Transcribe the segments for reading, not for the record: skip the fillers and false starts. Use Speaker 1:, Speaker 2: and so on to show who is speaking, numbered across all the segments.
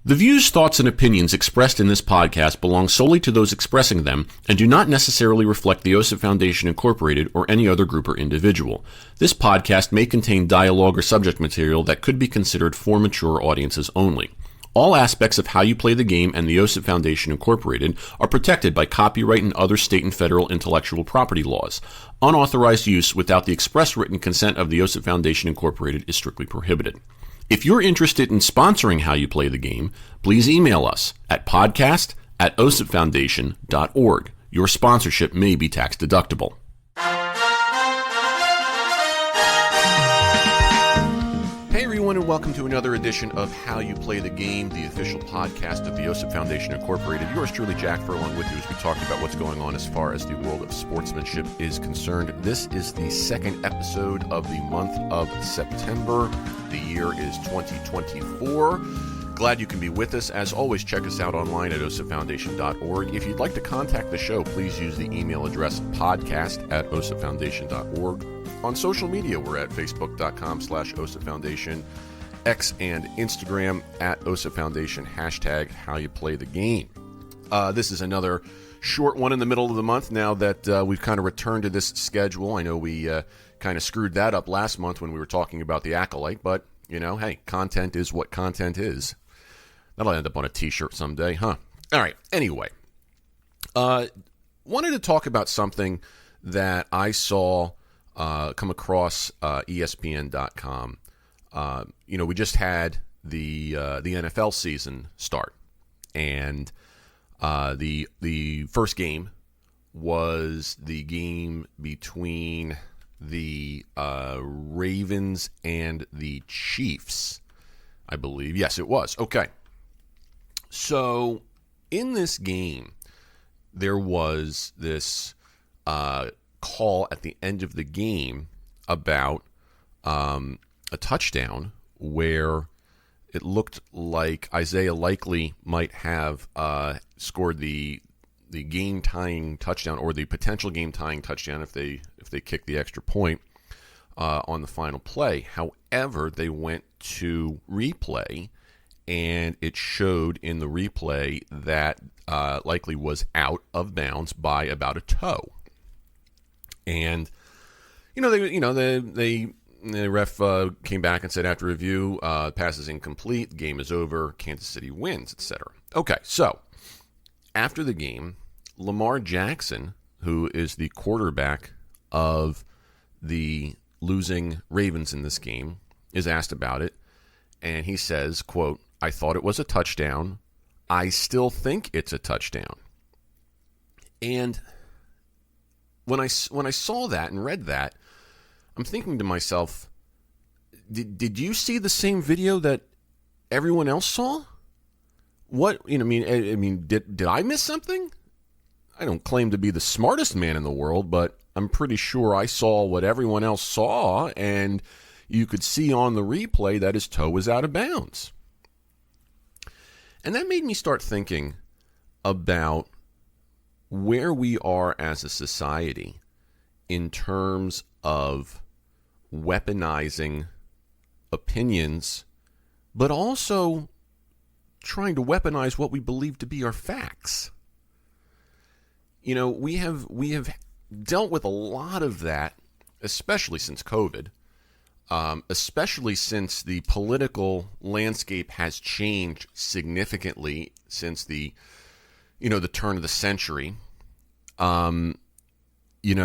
Speaker 1: The views, thoughts, and opinions expressed in this podcast belong solely to those expressing them and do not necessarily reflect the OSIP Foundation Incorporated or any other group or individual. This podcast may contain dialogue or subject material that could be considered for mature audiences only. All aspects of How You Play the Game and the OSIP Foundation Incorporated are protected by copyright and other state and federal intellectual property laws. Unauthorized use without the express written consent of the OSIP Foundation Incorporated is strictly prohibited. If you're interested in sponsoring How You Play the Game, please email us at podcast@osipfoundation.org. Your sponsorship may be tax deductible. Hey everyone, and welcome to another edition of How You Play the Game, the official podcast of the OSIP Foundation Incorporated. Yours truly, Jack Furr, along with you as we talk about what's going on as far as the world of sportsmanship is concerned. This is the second episode of the month of September. The year is 2024. Glad you can be with us. As always, check us out online at osipfoundation.org. If you'd like to contact the show, please use the email address podcast@osipfoundation.org. On social media, we're at facebook.com/osipfoundation, X and Instagram at osipfoundation, hashtag HowYouPlayTheGame. This is another short one in the middle of the month now that we've kind of returned to this schedule. I know we kind of screwed that up last month when we were talking about the Acolyte, but, you know, hey, content is what content is. That'll end up on a t-shirt someday, huh? All right, anyway. Wanted to talk about something that I saw come across ESPN.com. We just had the NFL season start, and the first game was the game between the Ravens and the Chiefs, I believe. Yes, it was. Okay. So in this game, there was this call at the end of the game about a touchdown where it looked like Isaiah Likely might have scored the game-tying touchdown, or the potential game-tying touchdown if they kick the extra point on the final play. However, they went to replay, and it showed in the replay that Likely was out of bounds by about a toe. And the ref came back and said after review, pass is incomplete, the game is over, Kansas City wins, etc. Okay, so after the game, Lamar Jackson, who is the quarterback of the losing Ravens in this game, is asked about it, and he says, quote, "I thought it was a touchdown. I still think it's a touchdown." And when I saw that and read that, I'm thinking to myself, did you see the same video that everyone else saw? What, I mean, did I miss something? I don't claim to be the smartest man in the world, but I'm pretty sure I saw what everyone else saw, and you could see on the replay that his toe was out of bounds. And that made me start thinking about where we are as a society in terms of weaponizing opinions, but also trying to weaponize what we believe to be our facts. You know, we have dealt with a lot of that, especially since COVID, especially since the political landscape has changed significantly since the turn of the century. And you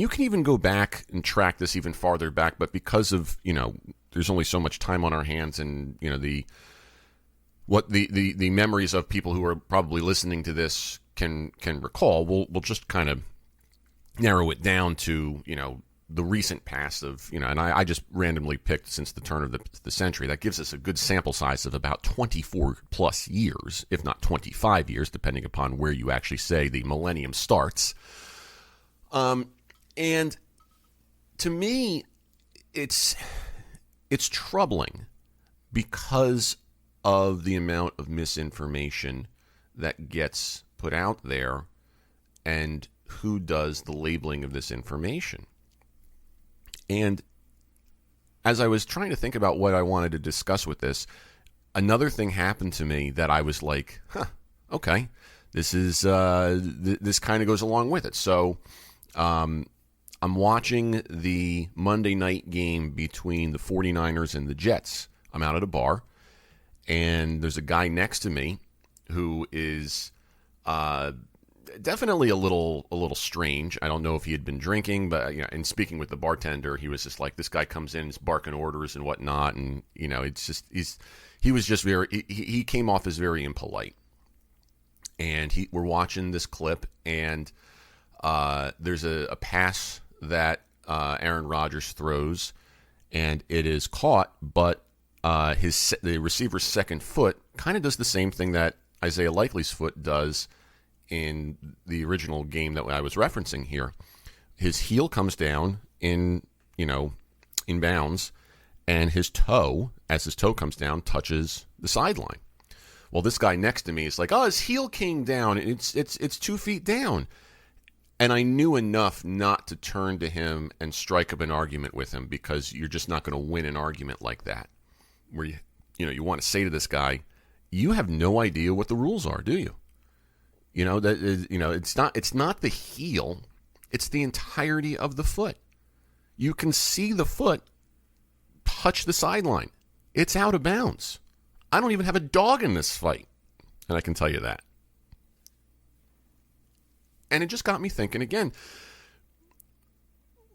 Speaker 1: can even go back and track this even farther back, but because of, there's only so much time on our hands, and, the memories of people who are probably listening to this can recall, we'll just kind of narrow it down to, the recent past of, and I just randomly picked since the turn of the century. That gives us a good sample size of about 24 plus years, if not 25 years, depending upon where you actually say the millennium starts. And to me, it's troubling because of the amount of misinformation that gets put out there and who does the labeling of this information. And as I was trying to think about what I wanted to discuss with this, another thing happened to me that I was like, huh, okay, this is this kind of goes along with it. So I'm watching the Monday night game between the 49ers and the Jets. I'm out at a bar, and there's a guy next to me who is definitely a little strange. I don't know if he had been drinking, but in speaking with the bartender, he was just like, this guy comes in, he's barking orders and whatnot, and it's just he was just very he came off as very impolite. And we're watching this clip, and there's a pass that Aaron Rodgers throws, and it is caught, but the receiver's second foot kind of does the same thing that Isaiah Likely's foot does in the original game that I was referencing here. His heel comes down in bounds, and his toe, as his toe comes down, touches the sideline. Well, this guy next to me is like, oh, his heel came down. It's 2 feet down. And I knew enough not to turn to him and strike up an argument with him, because you're just not going to win an argument like that, where you want to say to this guy, you have no idea what the rules are, do you? It's not the heel, it's the entirety of the foot. You can see the foot touch the sideline. It's out of bounds. I don't even have a dog in this fight, and I can tell you that. And it just got me thinking again.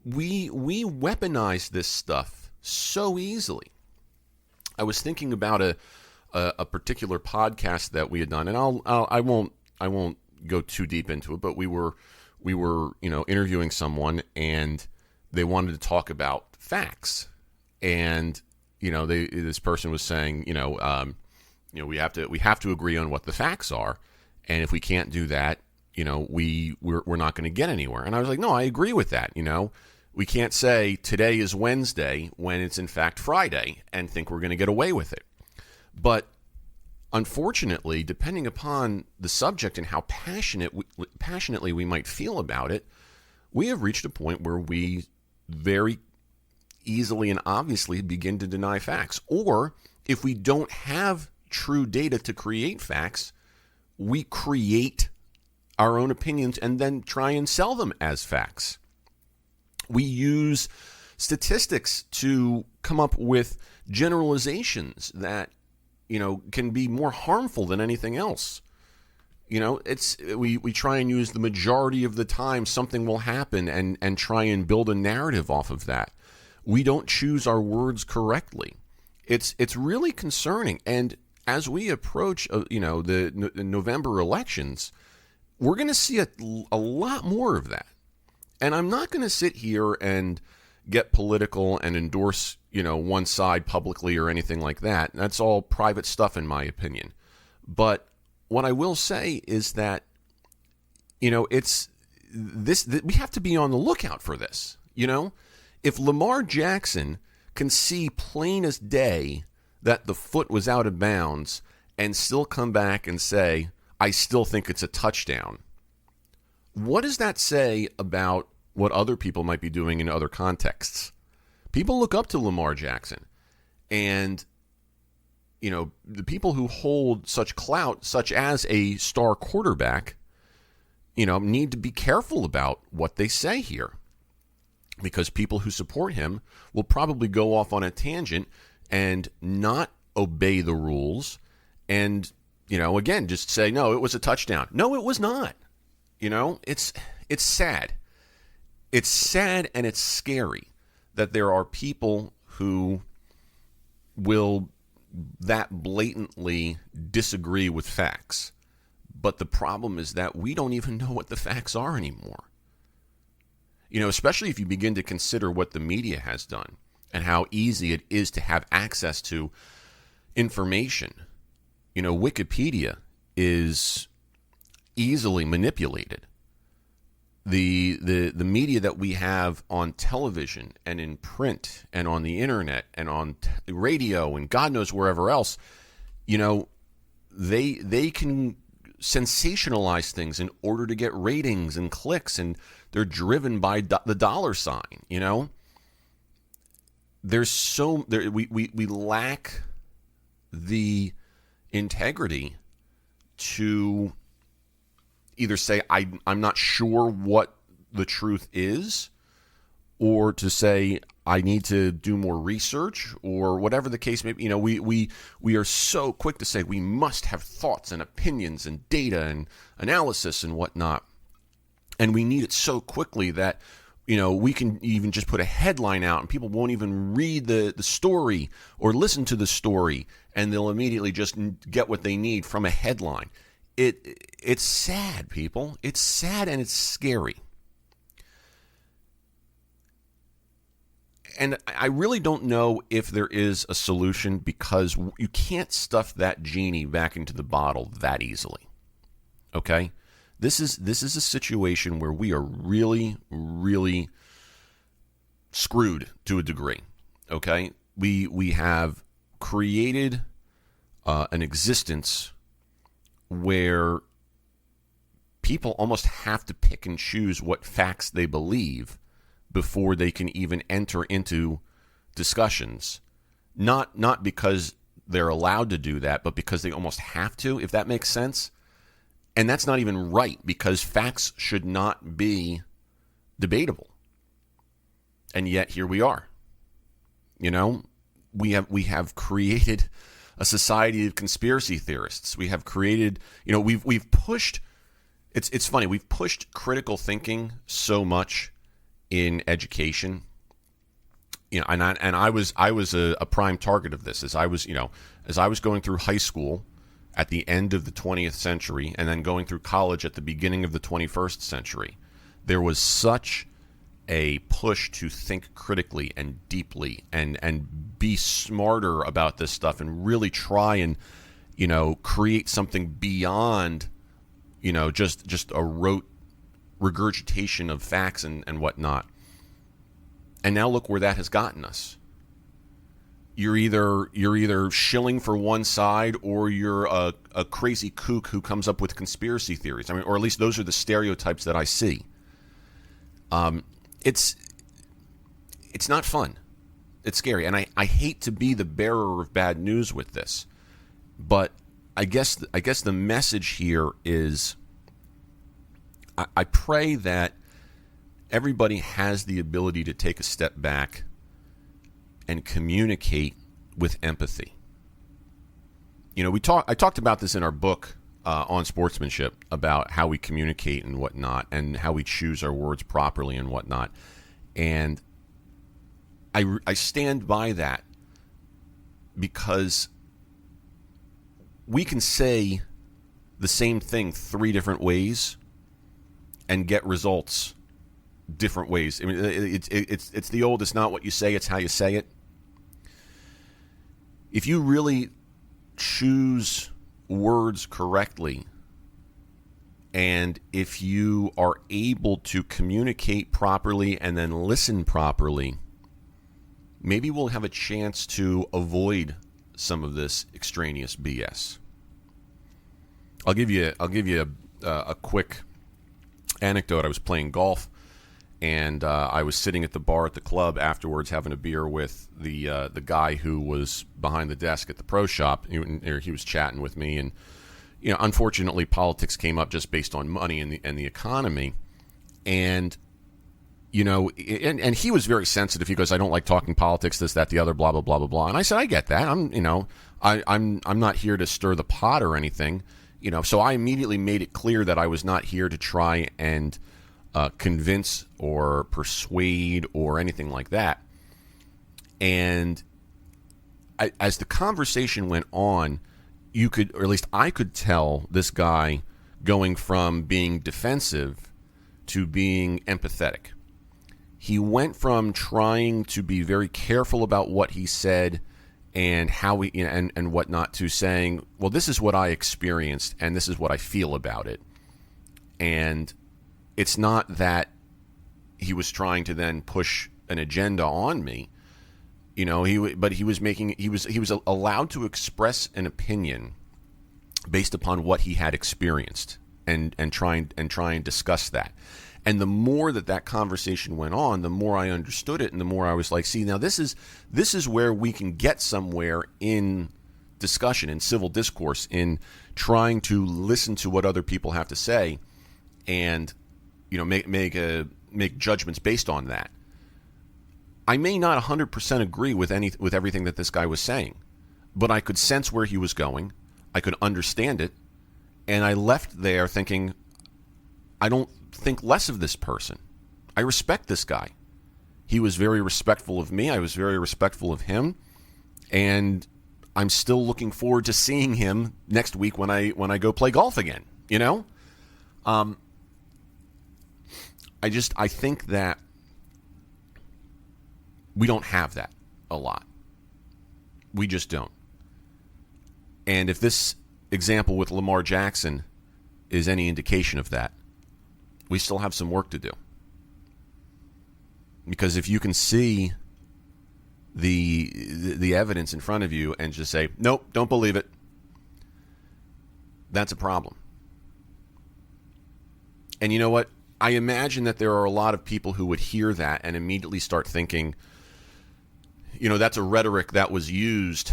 Speaker 1: We weaponize this stuff so easily. I was thinking about a particular podcast that we had done, and I won't go too deep into it, but we were interviewing someone, and they wanted to talk about facts, and this person was saying, we have to agree on what the facts are, and if we can't do that, we're not going to get anywhere. And I was like, no, I agree with that. We can't say today is Wednesday when it's in fact Friday and think we're going to get away with it. But unfortunately, depending upon the subject and how passionately we might feel about it, we have reached a point where we very easily and obviously begin to deny facts. Or if we don't have true data to create facts, we create our own opinions and then try and sell them as facts. We use statistics to come up with generalizations that can be more harmful than anything else. We try and use the majority of the time something will happen and try and build a narrative off of that. We don't choose our words correctly. It's really concerning. And as we approach the November elections, we're going to see a lot more of that. And I'm not going to sit here and get political and endorse one side publicly or anything like that. That's all private stuff in my opinion. But what I will say is that it's this we have to be on the lookout for this. If Lamar Jackson can see plain as day that the foot was out of bounds and still come back and say, I still think it's a touchdown, what does that say about what other people might be doing in other contexts? People look up to Lamar Jackson, and the people who hold such clout, such as a star quarterback, need to be careful about what they say here, because people who support him will probably go off on a tangent and not obey the rules, and again, just say, no, it was a touchdown. No, it was not. It's sad. It's sad, and it's scary that there are people who will that blatantly disagree with facts. But the problem is that we don't even know what the facts are anymore. Especially if you begin to consider what the media has done and how easy it is to have access to information. Wikipedia is easily manipulated. The media that we have on television and in print and on the internet and on radio and God knows wherever else, they can sensationalize things in order to get ratings and clicks, and they're driven by the dollar sign. We lack the integrity to either say, I'm not sure what the truth is, or to say, I need to do more research, or whatever the case may be. We are so quick to say we must have thoughts and opinions and data and analysis and whatnot. And we need it so quickly that, we can even just put a headline out and people won't even read the story or listen to the story, and they'll immediately just get what they need from a headline. It's sad, people. It's sad and it's scary. And I really don't know if there is a solution, because you can't stuff that genie back into the bottle that easily. Okay? This is a situation where we are really, really screwed to a degree. Okay? We have created an existence where people almost have to pick and choose what facts they believe before they can even enter into discussions. Not because they're allowed to do that, but because they almost have to, if that makes sense. And that's not even right, because facts should not be debatable. And yet here we are. We have created a society of conspiracy theorists. We have created, we've pushed, it's funny, we've pushed critical thinking so much in education, and I was a prime target of this as I was going through high school at the end of the 20th century and then going through college at the beginning of the 21st century. There was such a push to think critically and deeply and be smarter about this stuff and really try and create something beyond just a rote regurgitation of facts and whatnot. And now look where that has gotten us. You're either shilling for one side, or you're a crazy kook who comes up with conspiracy theories. Or at least those are the stereotypes that I see. It's not fun. It's scary, and I hate to be the bearer of bad news with this, but I guess the message here is, I pray that everybody has the ability to take a step back and communicate with empathy. I talked about this in our book on sportsmanship, about how we communicate and whatnot, and how we choose our words properly and whatnot. And I stand by that, because we can say the same thing 3 different ways and get results different ways. It's the old, it's not what you say, it's how you say it. If you really choose words correctly, and if you are able to communicate properly and then listen properly, maybe we'll have a chance to avoid some of this extraneous BS. I'll give you a quick anecdote. I was playing golf, and I was sitting at the bar at the club afterwards, having a beer with the guy who was behind the desk at the pro shop. He was chatting with me, and unfortunately, politics came up just based on money and the economy, and and he was very sensitive. He goes, "I don't like talking politics, this, that, the other, blah, blah, blah, blah, blah." And I said, "I get that. I'm not here to stir the pot or anything, So I immediately made it clear that I was not here to try and convince or persuade or anything like that. And as the conversation went on, you could, or at least I could tell this guy going from being defensive to being empathetic. He went from trying to be very careful about what he said and how he and whatnot, to saying, well, this is what I experienced and this is what I feel about it. And it's not that he was trying to then push an agenda on me, he was allowed to express an opinion based upon what he had experienced and try and discuss that. And the more that conversation went on, the more I understood it, and the more I was like, see, now this is where we can get somewhere in discussion, in civil discourse, in trying to listen to what other people have to say, and make judgments based on that. I may not 100% agree with everything that this guy was saying, but I could sense where he was going. I could understand it, and I left there thinking, I don't think less of this person. I respect this guy. He was very respectful of me. I was very respectful of him, and I'm still looking forward to seeing him next week when I go play golf again. I think that we don't have that a lot. We just don't. And if this example with Lamar Jackson is any indication of that, we still have some work to do. Because if you can see the evidence in front of you and just say, nope, don't believe it, that's a problem. And you know what? I imagine that there are a lot of people who would hear that and immediately start thinking, that's a rhetoric that was used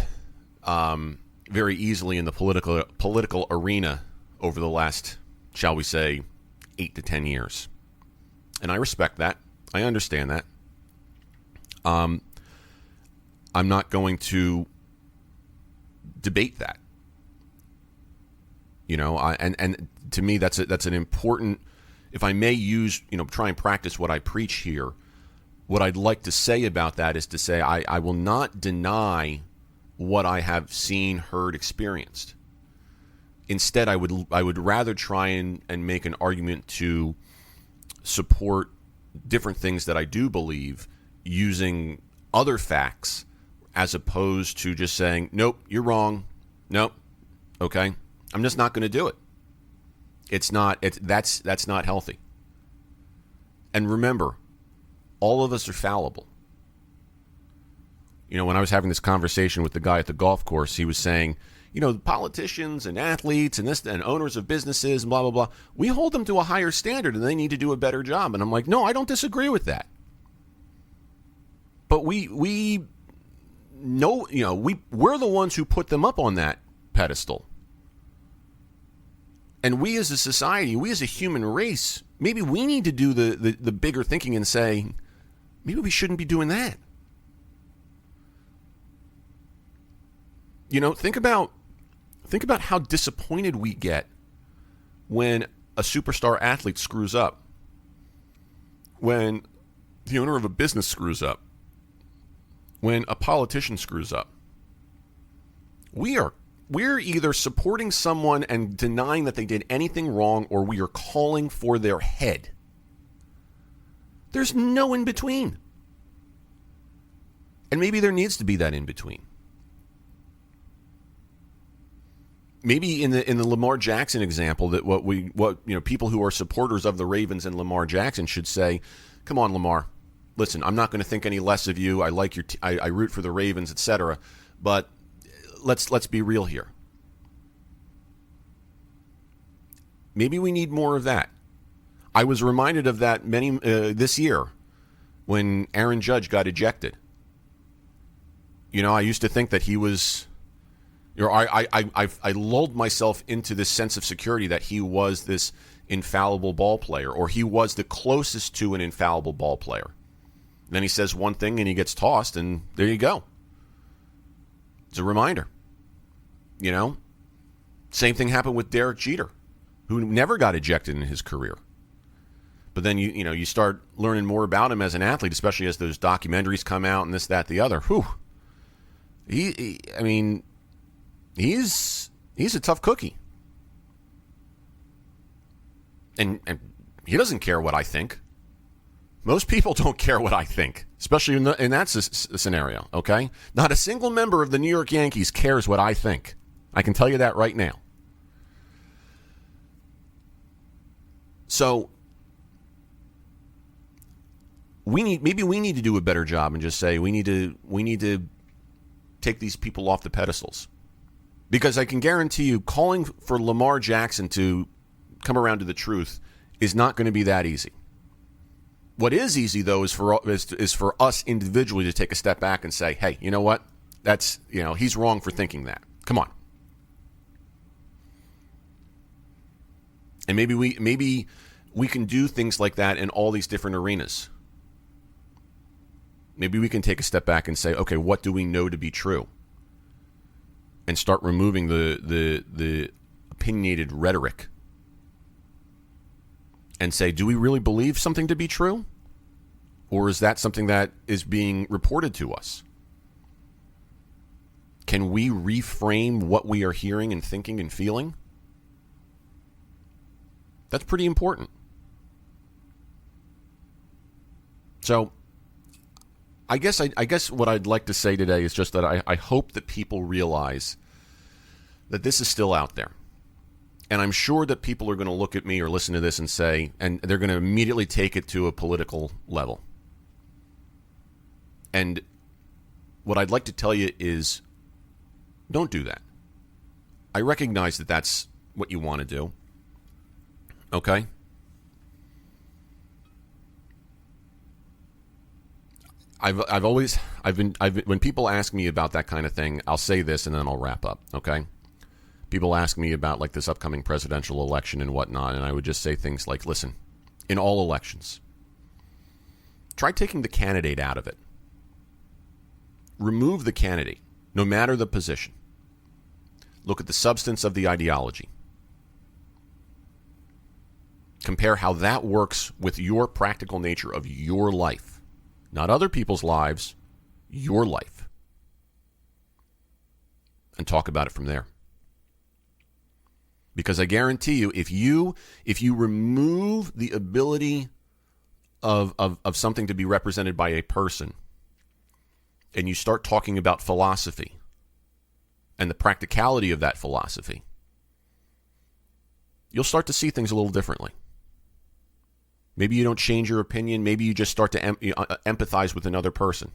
Speaker 1: very easily in the political arena over the last, shall we say, 8 to 10 years. And I respect that. I understand that. I'm not going to debate that. And to me, that's an important. If I may try and practice what I preach here, what I'd like to say about that is to say I will not deny what I have seen, heard, experienced. Instead, I would rather try and make an argument to support different things that I do believe using other facts as opposed to just saying, nope, you're wrong. Nope. Okay. I'm just not going to do it. That's not healthy. And remember, all of us are fallible. When I was having this conversation with the guy at the golf course, he was saying, politicians and athletes and owners of businesses and blah, blah, blah, we hold them to a higher standard and they need to do a better job. And I'm like, no, I don't disagree with that. But we know, we're the ones who put them up on that pedestal. And we as a society, we as a human race, maybe we need to do the bigger thinking and say, maybe we shouldn't be doing that. Think about how disappointed we get when a superstar athlete screws up, when the owner of a business screws up, when a politician screws up. We're either supporting someone and denying that they did anything wrong, or we are calling for their head. There's no in between. And maybe there needs to be that in between. Maybe in the Lamar Jackson example, that what people who are supporters of the Ravens and Lamar Jackson should say, come on, Lamar, listen, I'm not going to think any less of you. I like your I root for the Ravens, etc. But let's be real here. Maybe we need more of that. I was reminded of that this year when Aaron Judge got ejected. I used to think that he was. I lulled myself into this sense of security that he was this infallible ball player, or he was the closest to an infallible ball player. Then he says one thing and he gets tossed, and there you go. It's a reminder. Same thing happened with Derek Jeter, who never got ejected in his career. But then you start learning more about him as an athlete, especially as those documentaries come out and this, that, the other. Whew. He's a tough cookie. And he doesn't care what I think. Most people don't care what I think, especially in that scenario, okay? Not a single member of the New York Yankees cares what I think. I can tell you that right now. So maybe we need to do a better job and just say we need to take these people off the pedestals. Because I can guarantee you, calling for Lamar Jackson to come around to the truth is not going to be that easy. What is easy, though, is for us individually to take a step back and say, hey, you know what? He's wrong for thinking that. Come on. And maybe we can do things like that in all these different arenas. Maybe we can take a step back and say, okay, what do we know to be true? And start removing the opinionated rhetoric. And say, do we really believe something to be true? Or is that something that is being reported to us? Can we reframe what we are hearing and thinking and feeling? That's pretty important. So, I guess what I'd like to say today is just that I hope that people realize that this is still out there. And I'm sure that people are going to look at me or listen to this and say, and they're going to immediately take it to a political level. And what I'd like to tell you is, don't do that. I recognize that that's what you want to do. Okay? When people ask me about that kind of thing, I'll say this and then I'll wrap up. Okay? People ask me about like this upcoming presidential election and whatnot, and I would just say things like, listen, in all elections, try taking the candidate out of it. Remove the candidate, no matter the position. Look at the substance of the ideology. Compare how that works with your practical nature of your life. Not other people's lives, your life. And talk about it from there. Because I guarantee you, if you remove the ability of something to be represented by a person, and you start talking about philosophy and the practicality of that philosophy, you'll start to see things a little differently. Maybe you don't change your opinion. Maybe you just start to empathize with another person.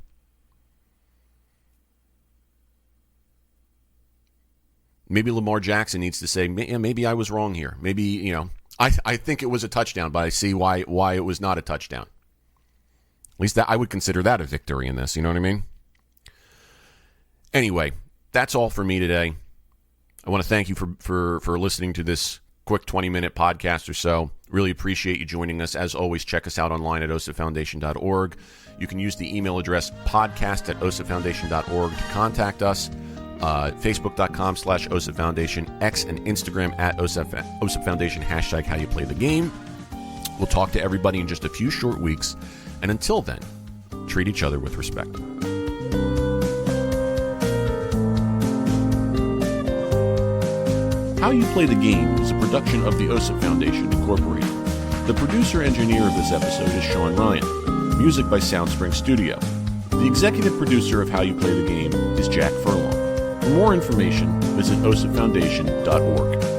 Speaker 1: Maybe Lamar Jackson needs to say, maybe I was wrong here. Maybe, I think it was a touchdown, but I see why it was not a touchdown. At least that I would consider that a victory in this. You know what I mean? Anyway, that's all for me today. I want to thank you for listening to this quick 20-minute podcast or so. Really appreciate you joining us. As always, check us out online at osafoundation.org. You can use the email address podcast@osafoundation.org to contact us. Facebook.com/OSAFoundation, X and Instagram @OSAFoundation, hashtag how you play the game. We'll talk to everybody in just a few short weeks. And until then, treat each other with respect. How You Play the Game is a production of the OSAF Foundation, Incorporated. The producer-engineer of this episode is Sean Ryan. Music by Soundspring Studio. The executive producer of How You Play the Game is Jack Furlong. For more information, visit osafoundation.org.